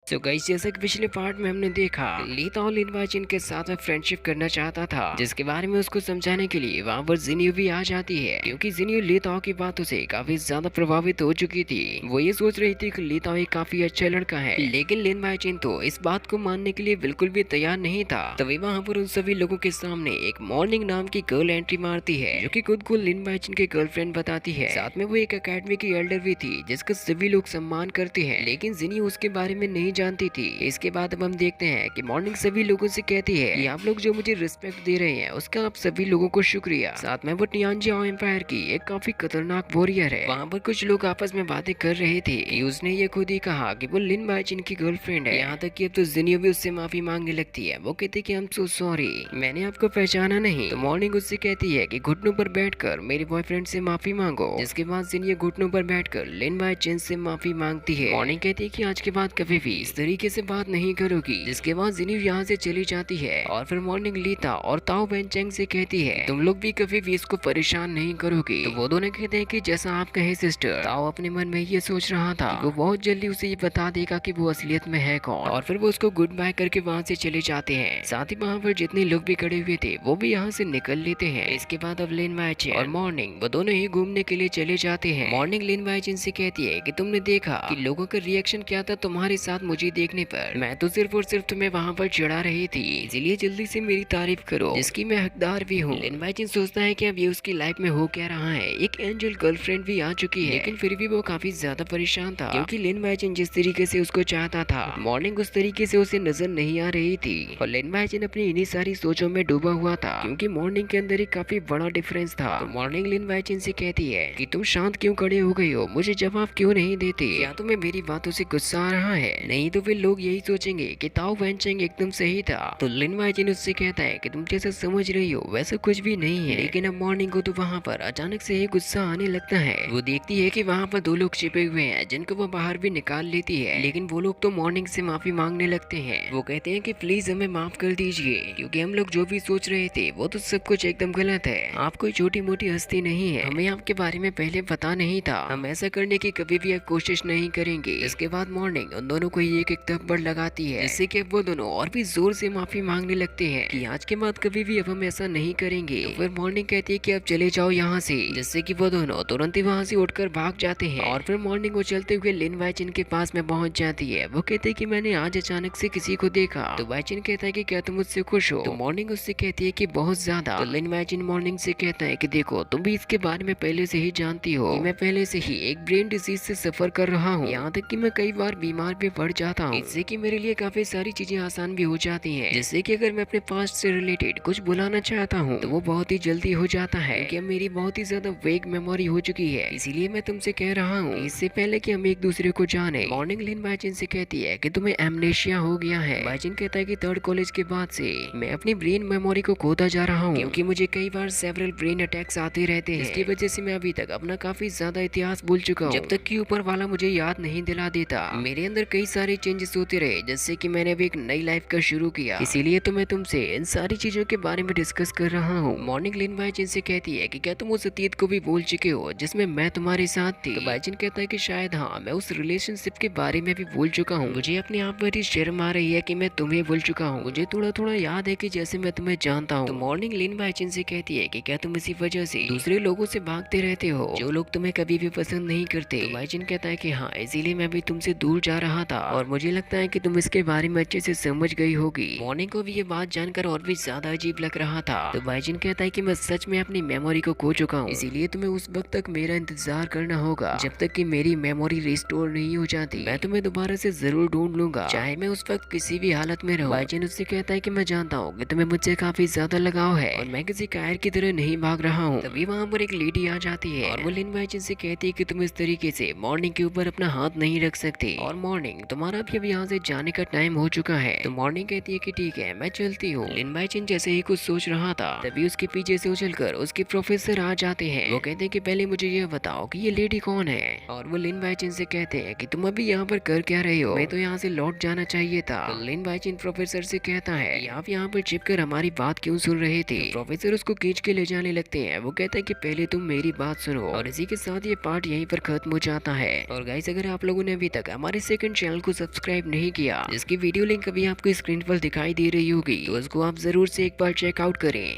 तो गाइस, जैसा कि पिछले पार्ट में हमने देखा, लीता और लिनवाचिन के साथ में फ्रेंडशिप करना चाहता था, जिसके बारे में उसको समझाने के लिए वहाँ पर जिन्यू भी आ जाती है, क्योंकि जिन्यू लीताओ की बातों से काफी ज्यादा प्रभावित हो चुकी थी। वो ये सोच रही थी कि लीताओ एक काफी अच्छा लड़का है, लेकिन लिनवाचिन तो इस बात को मानने के लिए बिल्कुल भी तैयार नहीं था। तभी वहाँ पर उन सभी लोगों के सामने एक मॉर्निंग नाम की गर्ल एंट्री मारती है, जो कि खुद को लिनवाचिन की गर्लफ्रेंड बताती है। साथ में वो एक अकेडमी की एल्डर भी थी, जिसका सभी लोग सम्मान करते हैं, लेकिन जिन्यू उसके बारे में नहीं जानती थी। इसके बाद अब हम देखते हैं कि मॉर्निंग सभी लोगों से कहती है कि आप लोग जो मुझे रिस्पेक्ट दे रहे हैं उसका आप सभी लोगों को शुक्रिया। साथ में वो टियानजियाओ एम्पायर की एक काफी खतरनाक वॉरियर है। वहाँ पर कुछ लोग आपस में बातें कर रहे थे कि उसने ये खुद ही कहा कि वो लिन बाइचिन की गर्लफ्रेंड है। यहाँ तक कि अब तो जिन्यू भी उससे माफी मांगने लगती है। वो कहती कि आई एम सो सॉरी, मैंने आपको पहचाना नहीं। तो मॉर्निंग उससे कहती है कि घुटनों पर बैठकर मेरे बॉयफ्रेंड से माफी मांगो, जिसके बाद जिन्यू घुटनों पर बैठकर लिन बाइचिन से माफी मांगती है। मॉर्निंग कहती है कि आज के बाद कभी भी इस तरीके से बात नहीं करोगी, जिसके बाद जिन्यू यहाँ से चली जाती है। और फिर मॉर्निंग लीता और ताओ वेनचेंग से कहती है तुम लोग भी कभी भी इसको परेशान नहीं करोगे। तो वो दोनों कहते हैं कि जैसा आप कहे सिस्टर। ताओ अपने मन में ये सोच रहा था कि वो बहुत जल्दी उसे ये बता देगा कि वो असलियत में है कौन, और फिर वो उसको गुड बाय करके वहाँ से चले जाते हैं। साथ ही वहाँ पर जितने लोग भी खड़े हुए थे वो भी यहाँ से निकल लेते हैं। इसके बाद अब लिन वाइचिन और मॉर्निंग वो दोनों ही घूमने के लिए चले जाते हैं। मॉर्निंग लिन वाइचिन से कहती है कि तुमने देखा कि लोगों का रिएक्शन क्या था तुम्हारे साथ मुझे देखने पर। मैं तो सिर्फ और सिर्फ तुम्हें वहाँ पर चढ़ा रही थी, इसलिए जल्दी से मेरी तारीफ करो, जिसकी मैं हकदार भी हूँ। लिन वाइचिन सोचता है कि अब ये उसकी लाइफ में हो क्या रहा है। एक एंजल गर्लफ्रेंड भी आ चुकी है, लेकिन फिर भी वो काफी ज्यादा परेशान था, क्योंकि लिन वाइचिन जिस तरीके से उसको चाहता था, मॉर्निंग उस तरीके से उसे नजर नहीं आ रही थी। और लिन वाइचिन अपनी इन्हीं सारी सोचों में डूबा हुआ था, क्योंकि मॉर्निंग के अंदर एक काफी बड़ा डिफरेंस था। तो मॉर्निंग लिन वाइचिन से कहती है कि तुम शांत क्यों खड़े हो गई हो, मुझे जवाब क्यों नहीं देते? क्या तुम्हें मेरी बातों से गुस्सा आ रहा है? नहीं तो फिर लोग यही सोचेंगे कि ताओ वेनचेंग एकदम सही था। तो लिन वाइचिन उससे कहता है कि तुम जैसा समझ रही हो वैसा कुछ भी नहीं है। लेकिन अब मॉर्निंग को तो वहाँ पर अचानक से ही गुस्सा आने लगता है। वो देखती है कि वहाँ पर दो लोग छिपे हुए हैं, जिनको वो बाहर भी निकाल लेती है, लेकिन वो लोग तो मॉर्निंग से माफी मांगने लगते हैं। वो कहते हैं कि प्लीज हमें माफ कर दीजिए, क्योंकि हम लोग जो भी सोच रहे थे वो तो सब कुछ एकदम गलत है। आप कोई छोटी मोटी हस्ती नहीं है, हमें आपके बारे में पहले पता नहीं था, हम ऐसा करने की कभी भी अब कोशिश नहीं करेंगे। इसके बाद मॉर्निंग उन दोनों को एक एक थप्पड़ लगाती है, जिससे कि वो दोनों और भी जोर से माफी मांगने लगते हैं कि आज के बाद कभी भी अब हम ऐसा नहीं करेंगे। तो फिर मॉर्निंग कहती है कि अब चले जाओ यहाँ से, जिससे कि वो दोनों तुरंत ही वहाँ से उठकर भाग जाते हैं। और फिर मॉर्निंग को चलते हुए लिन वाइचिन के पास में पहुंच जाती है। वो कहते हैं कि मैंने आज अचानक से किसी को देखा। तो वाइचिन कहता है कि क्या तुम मुझसे खुश हो? तो मॉर्निंग उससे कहती है कि बहुत ज्यादा। तो लिन वाइचिन मॉर्निंग से कहता है कि देखो तुम भी इसके बारे में पहले से ही जानती हो कि मैं पहले से ही एक ब्रेन डिजीज से सफर कर रहा हूँ, यहाँ तक कि मैं कई बार बीमार भी पड़ जाता हूँ। इससे कि मेरे लिए काफी सारी चीजें आसान भी हो जाती हैं, जिससे कि अगर मैं अपने पास्ट से रिलेटेड कुछ बुलाना चाहता हूँ तो वो बहुत ही जल्दी हो जाता है, क्योंकि अब मेरी बहुत ही ज्यादा वेग मेमोरी हो चुकी है। इसीलिए मैं तुमसे कह रहा हूँ इससे पहले कि हम एक दूसरे को जाने। मॉर्निंग लिन वाइचिन से कहती है कि तुम्हें एमनेशिया हो गया है। वाइचिन कहता है कि थर्ड कॉलेज के बाद से मैं अपनी ब्रेन मेमोरी को खोता जा रहा हूँ, क्योंकि मुझे कई बार सेवरल ब्रेन अटैक्स आते रहते हैं। इसकी वजह से मैं अभी तक अपना काफी ज्यादा इतिहास भूल चुका हूँ, जब तक कि ऊपर वाला मुझे याद नहीं दिला देता। मेरे अंदर कई सारे चेंजेस होते रहे, जैसे कि मैंने अभी एक नई लाइफ का शुरू किया, इसीलिए तो मैं तुमसे इन सारी चीजों के बारे में डिस्कस कर रहा हूँ। मॉर्निंग लिन वाइचिन से कहती है कि क्या तुम उस अतीत को भी भूल चुके हो जिसमें मैं तुम्हारे साथ थी? तो वाइचिन कहता है कि शायद हाँ, मैं उस रिलेशनशिप के बारे में भी भूल चुका हूँ। मुझे अपने आप पर ही शर्म आ रही है कि मैं तुम्हें भूल चुका हूँ। मुझे थोड़ा थोड़ा याद है कि जैसे मैं तुम्हें जानता हूँ। तो मॉर्निंग लिन वाइचिन से कहती है कि क्या तुम इसी वजह से दूसरे लोगों से भागते रहते हो, जो लोग तुम्हें कभी भी पसंद नहीं करते? तो वाइचिन कहता है कि हाँ, इसीलिए मैं भी तुमसे दूर जा रहा था, और मुझे लगता है कि तुम इसके बारे में अच्छे से समझ गई होगी। मॉर्निंग को भी ये बात जानकर और भी ज्यादा अजीब लग रहा था। तो वाइचिन कहता है कि मैं सच में अपनी मेमोरी को खो चुका हूँ, इसीलिए तुम्हें उस वक्त तक मेरा इंतजार करना होगा जब तक कि मेरी मेमोरी रिस्टोर नहीं हो जाती। मैं तुम्हें दोबारा से जरूर ढूंढ लूंगा, चाहे मैं उस वक्त किसी भी हालत में रहूं। वाइचिन उससे कहता है कि मैं जानता हूँ कि तुम्हें मुझसे काफी ज्यादा लगाव है, और मैं किसी कायर की तरह नहीं भाग रहा हूँ। तभी वहाँ पर एक लेडी आ जाती है, और वो लिन वाइचिन से कहती है कि तुम इस तरीके से मॉर्निंग के ऊपर अपना हाथ नहीं रख सकते, और मॉर्निंग तुम्हारा भी अब यहाँ से जाने का टाइम हो चुका है। तो मॉर्निंग कहती है कि ठीक है, मैं चलती हूँ। लिन वाइचिन जैसे ही कुछ सोच रहा था, तभी उसके पीछे से उछलकर उसके प्रोफेसर आ जाते हैं। वो कहते हैं कि पहले मुझे ये बताओ कि ये लेडी कौन है? और वो लिन वाइचिन से कहते हैं कि तुम अभी यहाँ पर कर क्या रहे हो? मैं तो यहाँ से लौट जाना चाहिए था। तो लिन वाइचिन प्रोफेसर से कहता है आप यहाँ पर छिपकर हमारी बात क्यों सुन रहे थे? तो प्रोफेसर उसको खींच के ले जाने लगते हैं। वो कहता है कि पहले तुम मेरी बात सुनो। और इसी के साथ ये पार्ट यहीं पर खत्म हो जाता है। और गाइस, अगर आप लोगों ने अभी तक हमारे सेकंड चैनल को सब्सक्राइब नहीं किया, जिसकी वीडियो लिंक अभी आपको स्क्रीन पर दिखाई दे रही होगी, तो उसको आप जरूर से एक बार चेकआउट करें।